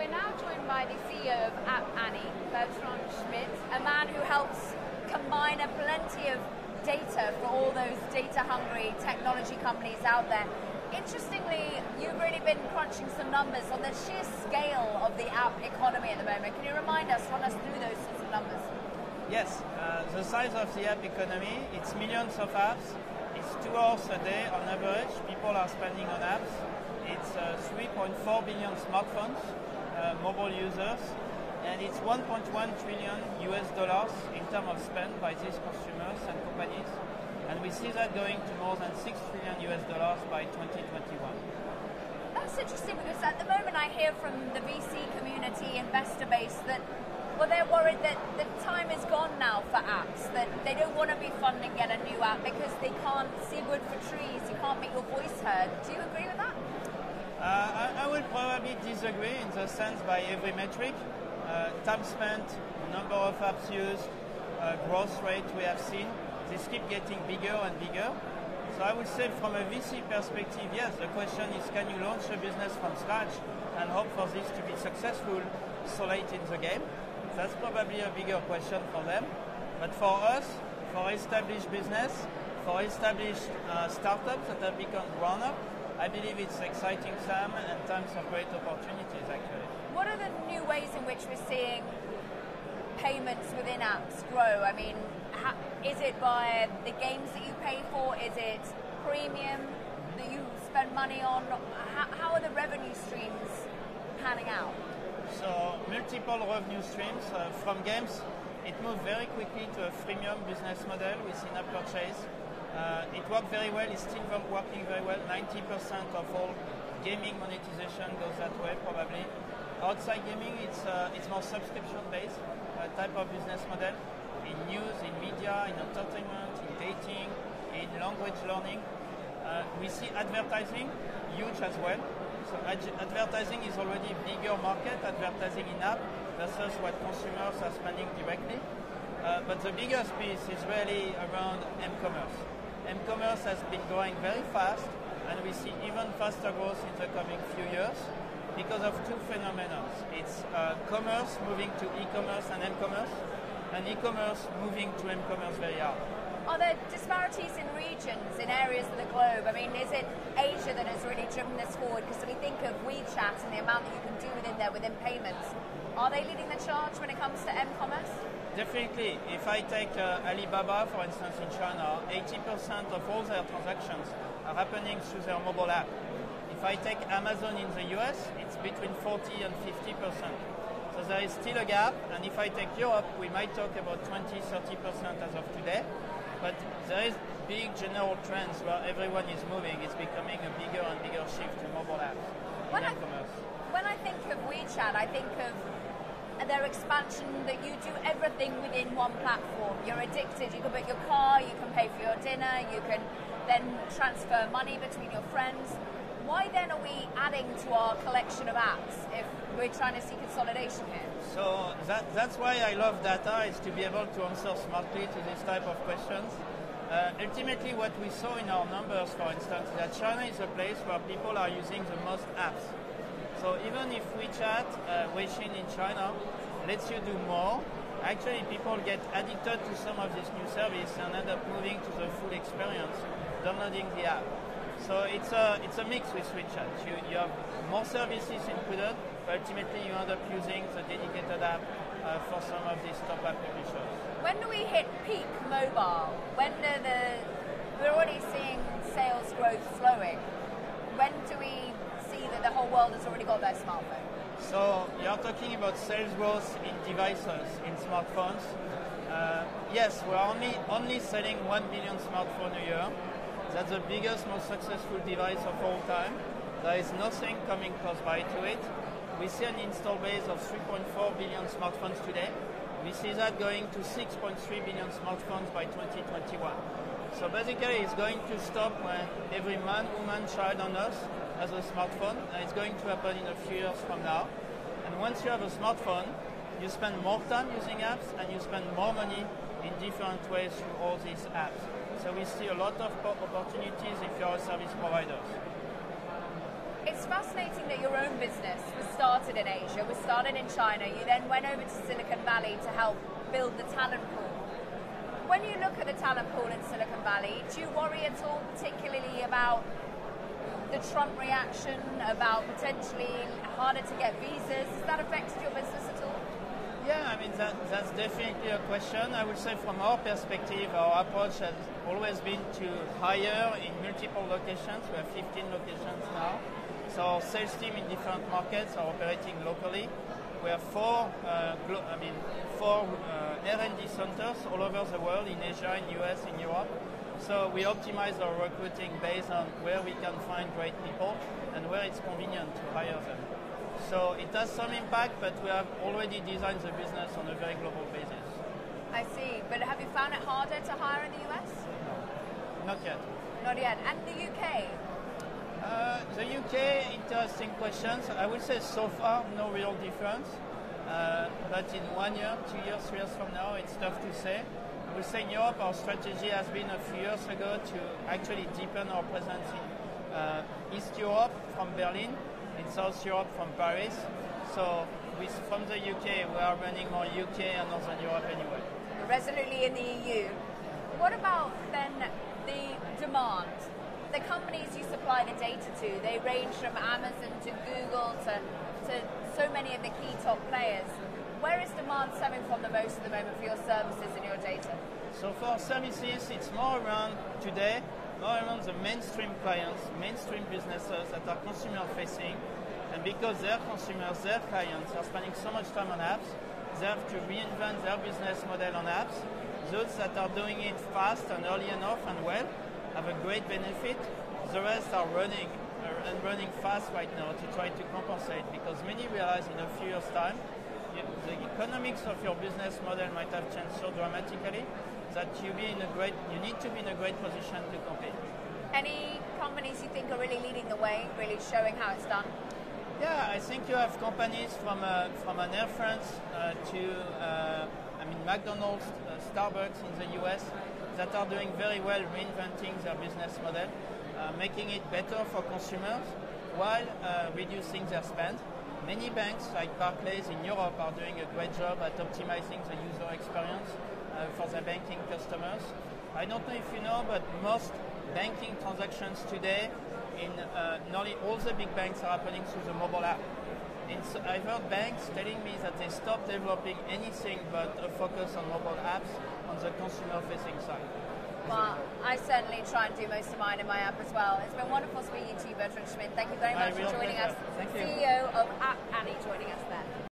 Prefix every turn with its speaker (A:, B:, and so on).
A: We're now joined by the CEO of App Annie, Bertrand Schmitt, a man who helps combine a plenty of data for all those data-hungry technology companies out there. Interestingly, you've really been crunching some numbers on the sheer scale of the app economy at the moment. Can you run us through those sorts of numbers?
B: Yes, the size of the app economy, it's millions of apps. It's 2 hours a day on average. People are spending on apps. It's 3.4 billion smartphones, mobile users, and it's 1.1 trillion US dollars in terms of spend by these consumers and companies. And we see that going to more than 6 trillion US dollars by 2021.
A: That's interesting because at the moment I hear from the VC community, investor base, that they're worried that the time is gone now for apps, that they don't want to be funding yet a new app because they can't see wood for trees, you can't make your voice heard. Do you agree with that?
B: I will probably disagree in the sense by every metric. Time spent, number of apps used, growth rate we have seen, these keep getting bigger and bigger. So I would say from a VC perspective, yes, the question is can you launch a business from scratch and hope for this to be successful so late in the game? That's probably a bigger question for them. But for us, for established business, for established startups that have become grown-up, I believe it's exciting time and times of great opportunities, actually.
A: What are the new ways in which we're seeing payments within apps grow? I mean, is it by the games that you pay for? Is it premium that you spend money on? How are the revenue streams panning out?
B: So, multiple revenue streams. From games, it moved very quickly to a freemium business model with in-app purchase. It worked very well, it's still working very well. 90% of all gaming monetization goes that way, probably. Outside gaming, it's more subscription-based type of business model. In news, in media, in entertainment, in dating, in language learning. We see advertising, huge as well. So advertising is already a bigger market, advertising in-app versus what consumers are spending directly. But the biggest piece is really around m-commerce. M-commerce has been growing very fast, and we see even faster growth in the coming few years because of two phenomena. It's commerce moving to e-commerce and m-commerce, and e-commerce moving to m-commerce very hard.
A: Are there disparities in regions, in areas of the globe? I mean, is it Asia that has really driven this forward? Because we think of WeChat and the amount that you can do within there, within payments. Are they leading the charge when it comes to m-commerce?
B: Definitely. If I take Alibaba, for instance, in China, 80% of all their transactions are happening through their mobile app. If I take Amazon in the US, it's between 40 and 50%. So there is still a gap, and if I take Europe, we might talk about 20-30% as of today. But there is big general trends where everyone is moving. It's becoming a bigger and bigger shift to mobile apps in e-commerce.
A: When I think of WeChat, I think of their expansion that you do everything within one platform. You're addicted. You can book your car, you can pay for your dinner, you can then transfer money between your friends. Why then are we adding to our collection of apps if we're trying to see consolidation here?
B: So that's why I love data, is to be able to answer smartly to this type of questions. Ultimately, what we saw in our numbers, for instance, is that China is a place where people are using the most apps. So even if WeChat, Weixin in China, lets you do more, actually people get addicted to some of this new service and end up moving to the full experience, downloading the app. So it's a mix with WeChat. You have more services included, but ultimately you end up using the dedicated app for some of these top app publishers.
A: When do we hit peak mobile? We're already seeing sales growth slowing. When do we see that the whole world has already got their smartphone?
B: So you're talking about sales growth in devices, in smartphones. Yes, we're only selling 1 billion smartphones a year. That's the biggest, most successful device of all time. There is nothing coming close by to it. We see an install base of 3.4 billion smartphones today. We see that going to 6.3 billion smartphones by 2021. So basically it's going to stop when every man, woman, child on Earth has a smartphone, and it's going to happen in a few years from now. And once you have a smartphone, you spend more time using apps and you spend more money in different ways through all these apps. So we see a lot of opportunities if you're a service provider.
A: It's it's fascinating that your own business was started in Asia, was started in China. You then went over to Silicon Valley to help build the talent pool. When you look at the talent pool in Silicon Valley, do you worry at all particularly about the Trump reaction, about potentially harder to get visas? Has that affected your business at all?
B: Yeah, I mean, that's definitely a question. I would say from our perspective, our approach has always been to hire in multiple locations. We have 15 locations now. So our sales team in different markets are operating locally. We have four R&D centers all over the world, in Asia, in US, in Europe. So we optimize our recruiting based on where we can find great people and where it's convenient to hire them. So it has some impact, but we have already designed the business on a very global basis.
A: I see. But have you found it harder to hire in the US?
B: No, not yet.
A: Not yet. And the UK?
B: The UK, interesting questions. I would say so far, no real difference. But in 1 year, 2 years, 3 years from now, it's tough to say. I would say in Europe, our strategy has been a few years ago to actually deepen our presence in East Europe from Berlin, in South Europe from Paris. So from the UK, we are running more UK and Northern Europe anyway.
A: Resolutely in the EU. What about then the demand? The companies you supply the data to, they range from Amazon to Google to so many of the key top players. Where is demand stemming from the most at the moment for your services and your data?
B: So for services, it's more around today, more around the mainstream clients, mainstream businesses that are consumer facing. And because their consumers, their clients are spending so much time on apps, they have to reinvent their business model on apps. Those that are doing it fast and early enough and well have a great benefit. The rest are running fast right now to try to compensate, because many realize in a few years' time the economics of your business model might have changed so dramatically that you need to be in a great position to compete.
A: Any companies you think are really leading the way, really showing how it's done?
B: Yeah, I think you have companies from an Air France to McDonald's, Starbucks in the US that are doing very well reinventing their business model, making it better for consumers while reducing their spend. Many banks like Barclays in Europe are doing a great job at optimizing the user experience for their banking customers. I don't know if you know, but most banking transactions today in nearly all the big banks are happening through the mobile app. I've heard banks telling me that they stopped developing anything but a focus on mobile apps on the consumer-facing side.
A: Well, I certainly try and do most of mine in my app as well. It's been wonderful speaking to you, Bertrand Schmitt. Thank you very much for joining us.
B: Thank you.
A: CEO of App Annie joining us.